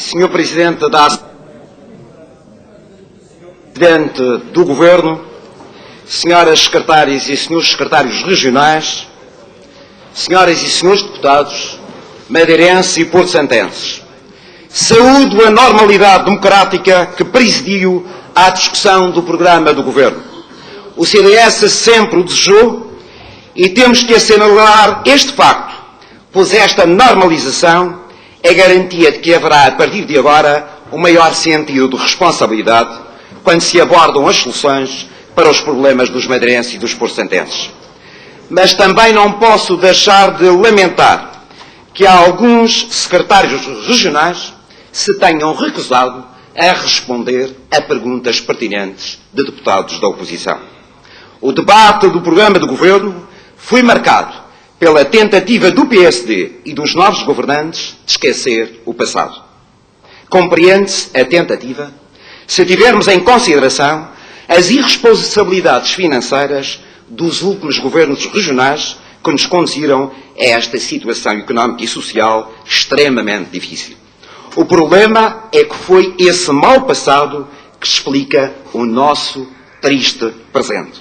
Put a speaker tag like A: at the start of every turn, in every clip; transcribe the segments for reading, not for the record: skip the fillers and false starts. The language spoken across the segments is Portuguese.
A: Senhor Presidente do Governo, Senhoras Secretárias e Senhores Secretários Regionais, Senhoras e Senhores Deputados, madeirenses e porto-santenses, saúdo a normalidade democrática que presidiu à discussão do programa do Governo. O CDS sempre o desejou e temos que assinalar este facto, pois esta normalização é garantia de que haverá, a partir de agora, um maior sentido de responsabilidade quando se abordam as soluções para os problemas dos madeirenses e dos porto-santenses. Mas também não posso deixar de lamentar que alguns secretários regionais se tenham recusado a responder a perguntas pertinentes de deputados da oposição. O debate do programa do Governo foi marcado pela tentativa do PSD e dos novos governantes de esquecer o passado. Compreende-se a tentativa se tivermos em consideração as irresponsabilidades financeiras dos últimos governos regionais que nos conduziram a esta situação económica e social extremamente difícil. O problema é que foi esse mau passado que explica o nosso triste presente.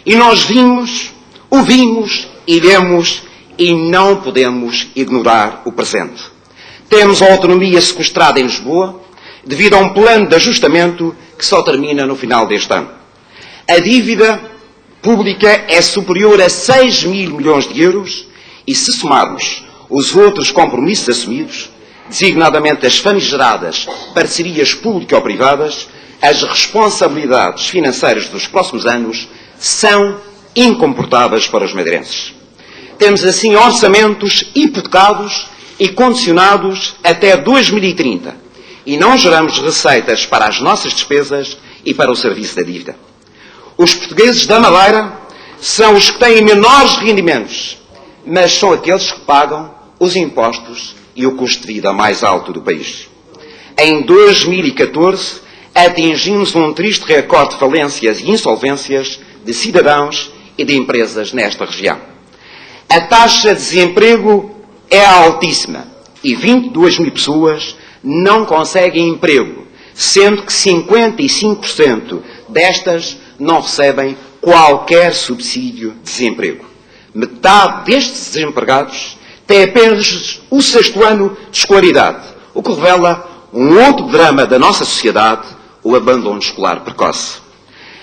A: E nós ouvimos e vemos e não podemos ignorar o presente. Temos a autonomia sequestrada em Lisboa devido a um plano de ajustamento que só termina no final deste ano. A dívida pública é superior a 6 mil milhões de euros e, se somarmos os outros compromissos assumidos, designadamente as famigeradas parcerias público-privadas, as responsabilidades financeiras dos próximos anos são incomportáveis para os madeirenses. Temos assim orçamentos hipotecados e condicionados até 2030 e não geramos receitas para as nossas despesas e para o serviço da dívida. Os portugueses da Madeira são os que têm menores rendimentos, mas são aqueles que pagam os impostos e o custo de vida mais alto do país. Em 2014, atingimos um triste recorde de falências e insolvências de cidadãos e de empresas nesta região. A taxa de desemprego é altíssima e 22 mil pessoas não conseguem emprego, sendo que 55% destas não recebem qualquer subsídio de desemprego. Metade destes desempregados tem apenas o 6º ano de escolaridade, o que revela um outro drama da nossa sociedade, o abandono escolar precoce.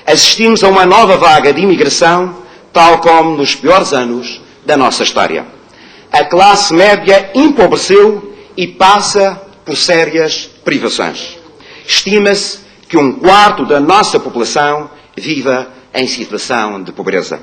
A: Assistimos a uma nova vaga de imigração, tal como nos piores anos da nossa história. A classe média empobreceu e passa por sérias privações. Estima-se que 1/4 da nossa população viva em situação de pobreza.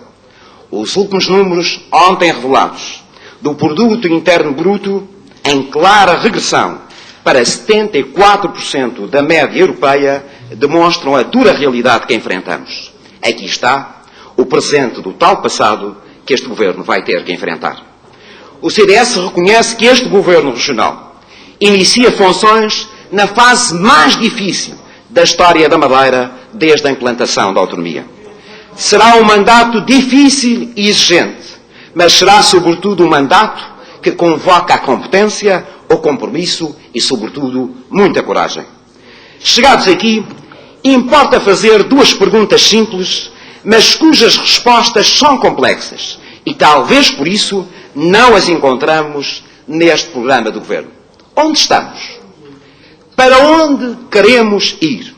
A: Os últimos números ontem revelados do Produto Interno Bruto, em clara regressão para 74% da média europeia, demonstram a dura realidade que enfrentamos. Aqui está o presente do tal passado que este Governo vai ter que enfrentar. O CDS reconhece que este Governo regional inicia funções na fase mais difícil da história da Madeira desde a implantação da autonomia. Será um mandato difícil e exigente, mas será sobretudo um mandato que convoca a competência, o compromisso e, sobretudo, muita coragem. Chegados aqui, importa fazer 2 perguntas simples, mas cujas respostas são complexas e talvez por isso não as encontramos neste programa do Governo. Onde estamos? Para onde queremos ir?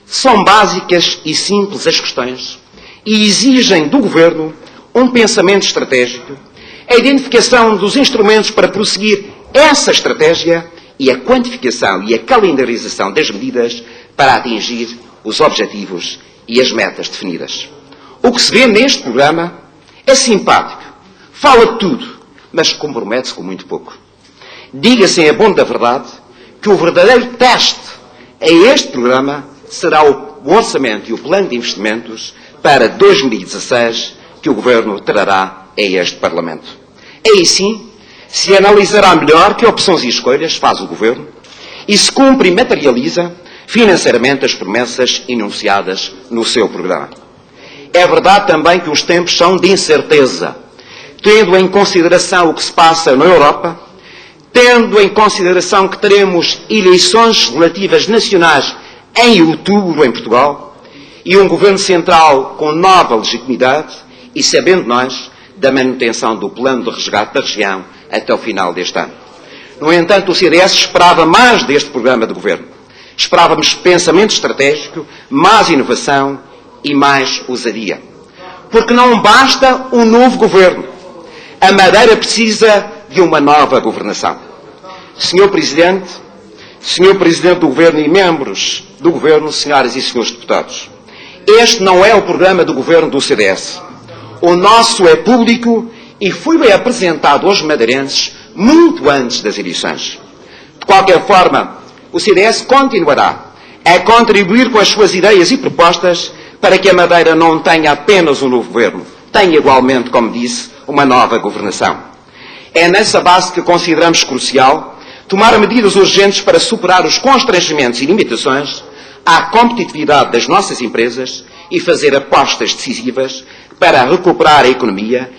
A: São básicas e simples as questões e exigem do Governo um pensamento estratégico, a identificação dos instrumentos para prosseguir essa estratégia e a quantificação e a calendarização das medidas para atingir os objetivos e as metas definidas. O que se vê neste programa é simpático, fala de tudo, mas compromete-se com muito pouco. Diga-se em abono da verdade que o verdadeiro teste a este programa será o orçamento e o plano de investimentos para 2016 que o Governo trará a este Parlamento. Aí sim se analisará melhor que opções e escolhas faz o Governo e se cumpre e materializa financeiramente as promessas enunciadas no seu programa. É verdade também que os tempos são de incerteza, tendo em consideração o que se passa na Europa, tendo em consideração que teremos eleições legislativas nacionais em outubro em Portugal e um Governo Central com nova legitimidade e sabendo nós da manutenção do plano de resgate da região até o final deste ano. No entanto, o CDS esperava mais deste programa de governo. Esperávamos pensamento estratégico, mais inovação e mais ousadia. Porque não basta um novo governo. A Madeira precisa de uma nova governação. Senhor Presidente do Governo e membros do Governo, senhoras e senhores deputados, este não é o programa do Governo do CDS. O nosso é público e foi apresentado aos madeirenses muito antes das eleições. De qualquer forma, o CDS continuará a contribuir com as suas ideias e propostas para que a Madeira não tenha apenas um novo governo, tenha igualmente, como disse, uma nova governação. É nessa base que consideramos crucial tomar medidas urgentes para superar os constrangimentos e limitações à competitividade das nossas empresas e fazer apostas decisivas para recuperar a economia,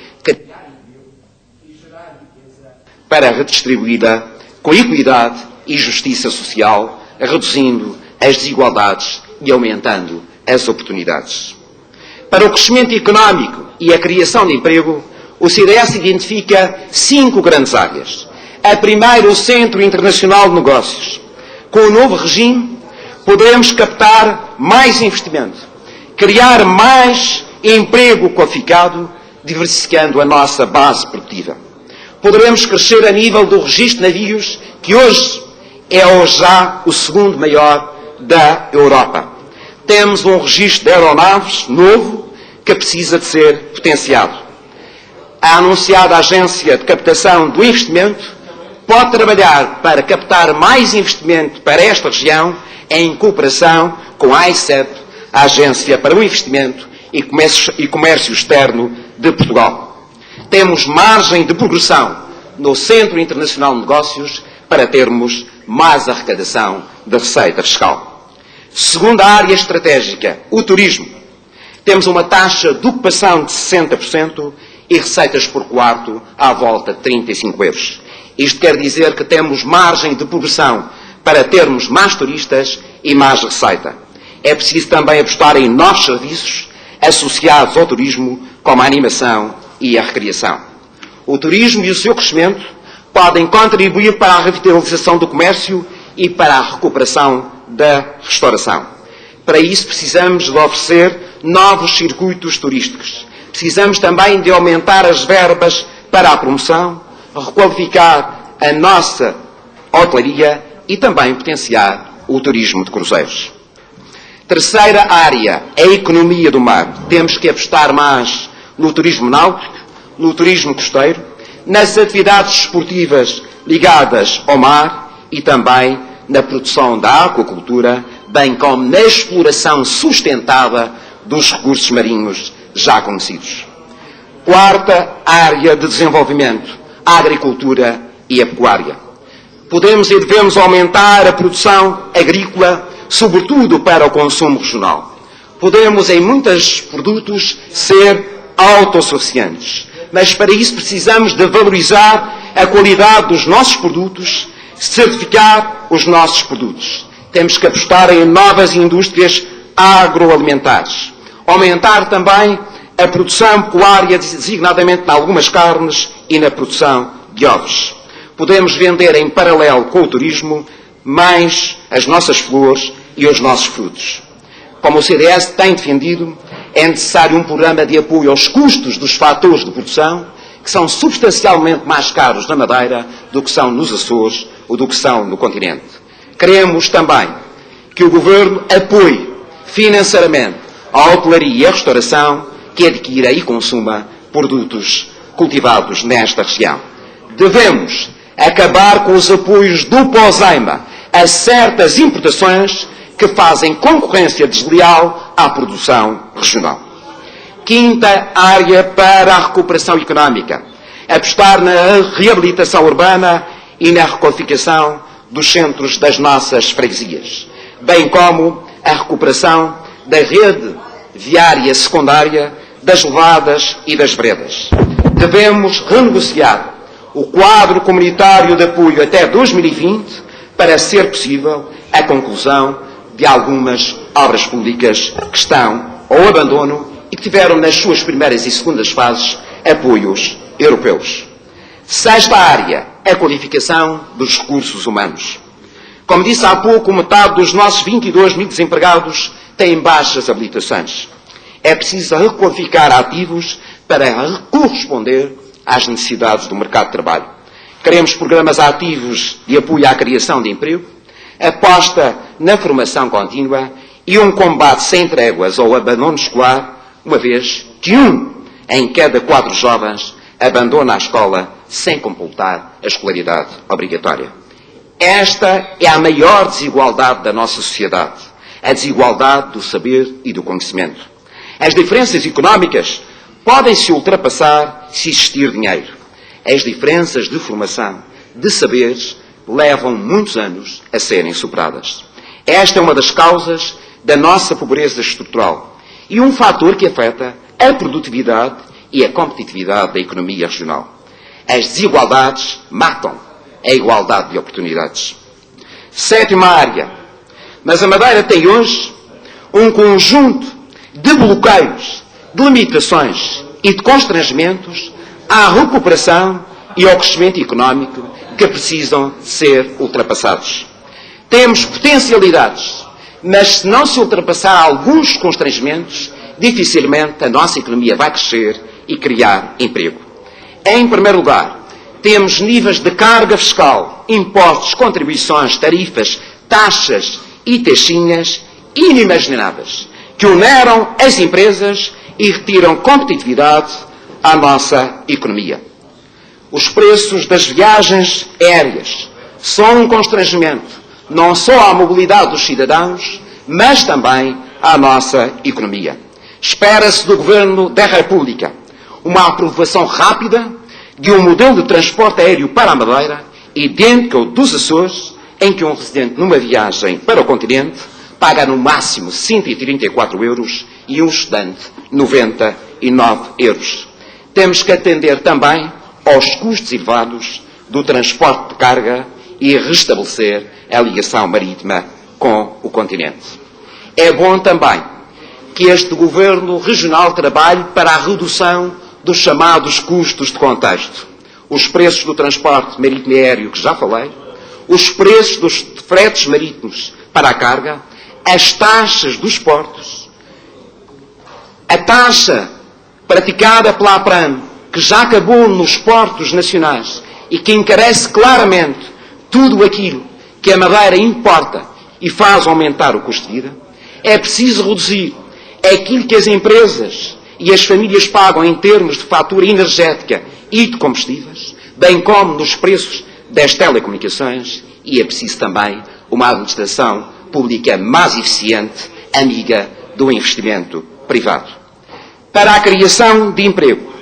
A: para redistribuí-la com equidade e justiça social, reduzindo as desigualdades e aumentando as oportunidades. Para o crescimento económico e a criação de emprego, o CDS identifica 5 grandes áreas. A primeira, o Centro Internacional de Negócios. Com o novo regime, poderemos captar mais investimento, criar mais emprego qualificado, diversificando a nossa base produtiva. Poderemos crescer a nível do registro de navios, que hoje é já o segundo maior da Europa. Temos um registro de aeronaves novo que precisa de ser potenciado. A anunciada Agência de Captação do Investimento pode trabalhar para captar mais investimento para esta região em cooperação com a AICEP, a Agência para o Investimento e Comércio Externo de Portugal. Temos margem de progressão no Centro Internacional de Negócios para termos mais arrecadação da receita fiscal. Segunda área estratégica, o turismo. Temos uma taxa de ocupação de 60% e receitas por quarto à volta de 35 euros. Isto quer dizer que temos margem de progressão para termos mais turistas e mais receita. É preciso também apostar em novos serviços associados ao turismo, como a animação e a recreação. O turismo e o seu crescimento podem contribuir para a revitalização do comércio e para a recuperação da restauração. Para isso precisamos de oferecer novos circuitos turísticos. Precisamos também de aumentar as verbas para a promoção, requalificar a nossa hotelaria e também potenciar o turismo de cruzeiros. Terceira área, a economia do mar. Temos que apostar mais no turismo náutico, no turismo costeiro, nas atividades esportivas ligadas ao mar e também na produção da aquacultura, bem como na exploração sustentável dos recursos marinhos já conhecidos. Quarta área de desenvolvimento, a agricultura e a pecuária. Podemos e devemos aumentar a produção agrícola, sobretudo para o consumo regional. Podemos, em muitos produtos, ser autossuficientes. Mas para isso precisamos de valorizar a qualidade dos nossos produtos, certificar os nossos produtos. Temos que apostar em novas indústrias agroalimentares. Aumentar também a produção pecuária, designadamente em algumas carnes e na produção de ovos. Podemos vender em paralelo com o turismo mais as nossas flores e os nossos frutos. Como o CDS tem defendido, é necessário um programa de apoio aos custos dos fatores de produção, que são substancialmente mais caros na Madeira do que são nos Açores ou do que são no continente. Queremos também que o Governo apoie financeiramente a hotelaria e a restauração que adquira e consuma produtos cultivados nesta região. Devemos acabar com os apoios do POSEIMA a certas importações que fazem concorrência desleal à produção regional. Quinta área para a recuperação económica. Apostar na reabilitação urbana e na requalificação dos centros das nossas freguesias, bem como a recuperação da rede viária secundária, das levadas e das veredas. Devemos renegociar o quadro comunitário de apoio até 2020 para ser possível a conclusão de algumas obras públicas que estão ao abandono e que tiveram nas suas primeiras e segundas fases apoios europeus. Sexta área, a qualificação dos recursos humanos. Como disse há pouco, metade dos nossos 22 mil desempregados têm baixas habilitações. É preciso requalificar ativos para corresponder às necessidades do mercado de trabalho. Queremos programas ativos de apoio à criação de emprego, aposta na formação contínua e um combate sem tréguas ao abandono escolar, uma vez que em cada 4 jovens abandona a escola sem completar a escolaridade obrigatória. Esta é a maior desigualdade da nossa sociedade, a desigualdade do saber e do conhecimento. As diferenças económicas podem-se ultrapassar se existir dinheiro. As diferenças de formação, de saberes, levam muitos anos a serem superadas. Esta é uma das causas da nossa pobreza estrutural e um fator que afeta a produtividade e a competitividade da economia regional. As desigualdades matam a igualdade de oportunidades. Sétima área. Mas a Madeira tem hoje um conjunto de bloqueios, de limitações e de constrangimentos à recuperação e ao crescimento económico que precisam ser ultrapassados. Temos potencialidades, mas se não se ultrapassar alguns constrangimentos, dificilmente a nossa economia vai crescer e criar emprego. Em primeiro lugar, temos níveis de carga fiscal, impostos, contribuições, tarifas, taxas e taxinhas inimagináveis, que oneram as empresas e retiram competitividade à nossa economia. Os preços das viagens aéreas são um constrangimento, não só à mobilidade dos cidadãos, mas também à nossa economia. Espera-se do Governo da República uma aprovação rápida de um modelo de transporte aéreo para a Madeira, idêntico ao dos Açores, em que um residente numa viagem para o continente paga no máximo 134 euros e um estudante 99 euros. Temos que atender também aos custos elevados do transporte de carga e restabelecer a ligação marítima com o continente. É bom também que este Governo regional trabalhe para a redução dos chamados custos de contexto. Os preços do transporte marítimo e aéreo, que já falei, os preços dos fretes marítimos para a carga, as taxas dos portos, a taxa praticada pela APRAM, que já acabou nos portos nacionais e que encarece claramente tudo aquilo que a Madeira importa e faz aumentar o custo de vida. É preciso reduzir aquilo que as empresas e as famílias pagam em termos de fatura energética e de combustíveis, bem como nos preços das telecomunicações, e é preciso também uma administração pública mais eficiente, amiga do investimento privado. Para a criação de emprego,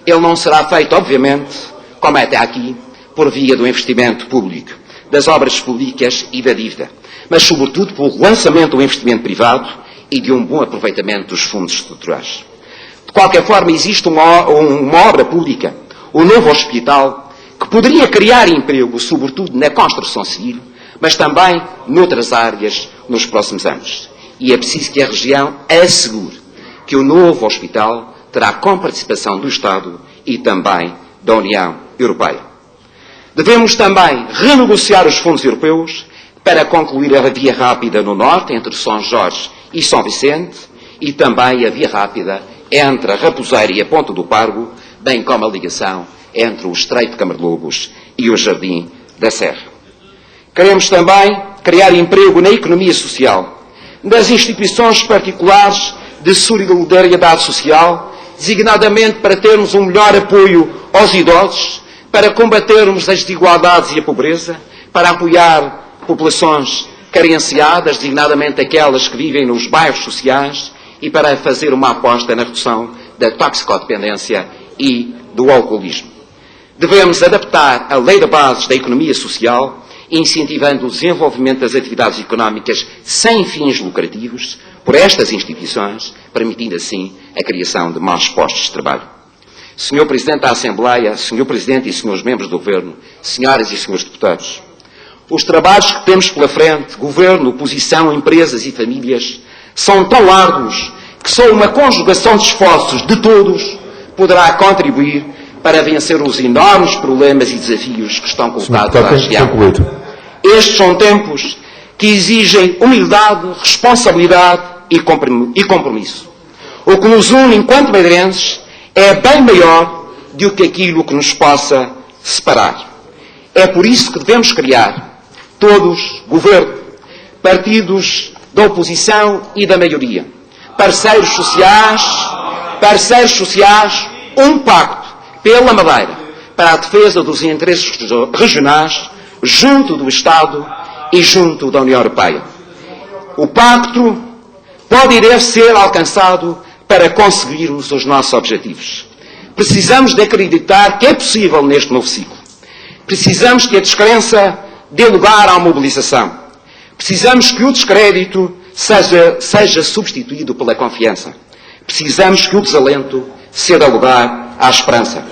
A: ele não será feito, obviamente, como é até aqui, por via do investimento público, das obras públicas e da dívida, mas sobretudo pelo lançamento do investimento privado e de um bom aproveitamento dos fundos estruturais. De qualquer forma, existe uma obra pública, o novo hospital, que poderia criar emprego, sobretudo na construção civil, mas também noutras áreas nos próximos anos. E é preciso que a região assegure que o novo hospital terá comparticipação do Estado e também da União Europeia. Devemos também renegociar os fundos europeus para concluir a via rápida no norte, entre São Jorge e São Vicente, e também a via rápida entre a Raposeira e a Ponta do Pargo, bem como a ligação entre o Estreito de Camarlobos e o Jardim da Serra. Queremos também criar emprego na economia social, nas instituições particulares de solidariedade social, designadamente para termos um melhor apoio aos idosos, para combatermos as desigualdades e a pobreza, para apoiar populações carenciadas, designadamente aquelas que vivem nos bairros sociais, e para fazer uma aposta na redução da toxicodependência e do alcoolismo. Devemos adaptar a lei de bases da economia social, incentivando o desenvolvimento das atividades económicas sem fins lucrativos por estas instituições, permitindo assim a criação de mais postos de trabalho. Senhor Presidente da Assembleia, Senhor Presidente e Senhores Membros do Governo, Senhoras e Senhores Deputados, os trabalhos que temos pela frente, Governo, oposição, empresas e famílias, são tão árduos que só uma conjugação de esforços de todos poderá contribuir para vencer os enormes problemas e desafios que estão colocados à região. Estes são tempos que exigem humildade, responsabilidade e compromisso. O que nos une enquanto madeirenses é bem maior do que aquilo que nos possa separar. É por isso que devemos criar, todos, governo, partidos da oposição e da maioria, parceiros sociais, um pacto pela Madeira para a defesa dos interesses regionais junto do Estado e junto da União Europeia. O pacto pode e deve ser alcançado para conseguirmos os nossos objetivos. Precisamos de acreditar que é possível neste novo ciclo. Precisamos que a descrença dê lugar à mobilização. Precisamos que o descrédito seja substituído pela confiança. Precisamos que o desalento ceda lugar à esperança.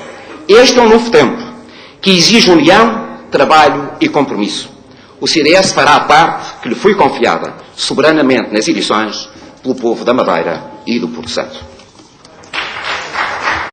A: Este é um novo tempo que exige união, trabalho e compromisso. O CDS fará a parte que lhe foi confiada soberanamente nas eleições pelo povo da Madeira e do Porto Santo.